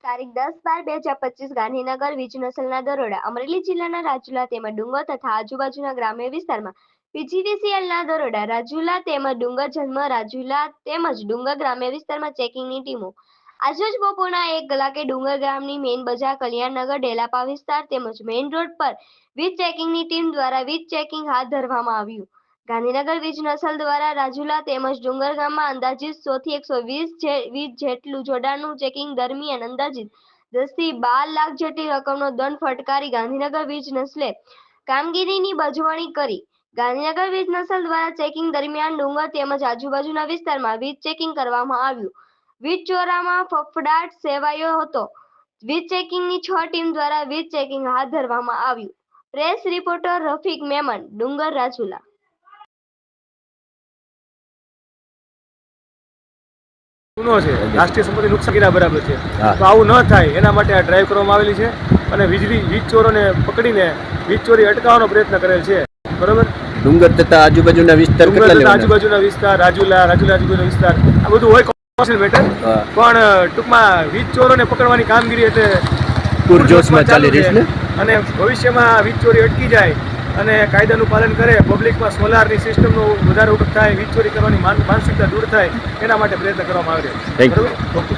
તારીખ 10-12-2025 ગાંધીનગર વીજ નસલના દરોડા અમરેલી જિલ્લાના રાજુલા તેમજ ડુંગર તથા આજુબાજુના ગ્રામ્ય વિસ્તારમાં પીજીવીસીએલના દરોડા રાજુલા તેમજ ડુંગર જન્મ રાજુલા તેમજ ડુંગર ગ્રામ્ય વિસ્તારમાં ચેકિંગની ટીમો આજરોજ બપોરના 1 કલાકે ડુંગર ગામની મેઇન બજાર કલ્યાણનગર ડેલાપા વિસ્તાર તેમજ મેઇન રોડ પર વીજ ચેકિંગની ટીમ દ્વારા વીજ ચેકિંગ હાથ ધરવામાં આવ્યું। ગાંધીનગર વીજ નસલ દ્વારા રાજુલા તેમજ ડુંગર ગામમાં અંદાજિત 100 થી 120 વીજ જેટલું જોડાણનું ચેકિંગ દરમિયાન અંદાજિત 10 થી 12 લાખ જેટલી રકમનો દંડ ફટકારી ગાંધીનગર વીજ નસલે કામગીરીની બજવણી કરી। ગાંધીનગર વીજ નસલ દ્વારા ચેકિંગ દરમિયાન ડુંગર તેમજ આજુબાજુના વિસ્તારમાં વીજ ચેકિંગ કરવામાં આવ્યું। વીજ ચોરામાં ફફડાટ સેવાયો હતો। વીજ ચેકિંગની 6 ટીમ દ્વારા વીજ ચેકિંગ હાથ ધરવામાં આવ્યું। પ્રેસ રિપોર્ટર રફીક મેમન, ડુંગર રાજુલા। રાષ્ટ્રીય સંપત્તિ નુકસાન બરાબર છે, તો આવું ન થાય એના માટે આ ડ્રાઈવ કરવામાં આવેલી છે અને વીજ ચોરોને પકડીને વીજ ચોરી અટકાવવાનો પ્રયત્ન કરેલ છે। બરોબર, ડુંગર તથા આજુબાજુના વિસ્તાર આજુબાજુના વિસ્તાર રાજુલા વિસ્તાર આ બધું હોય કોમર્શિયલ મેટર, પણ ટૂંકમાં વીજ ચોરોને પકડવાની કામગીરી એટલે પૂરજોશમાં ચાલી રહી છે અને ભવિષ્યમાં વીજ ચોરી અટકી જાય અને કાયદાનું પાલન કરે, પબ્લિકમાં સોલારની સિસ્ટમનો વધારે ઉપયોગ થાય, વીજ ચોરી કરવાની માનસિકતા દૂર થાય, એના માટે પ્રયત્ન કરવામાં આવે છે।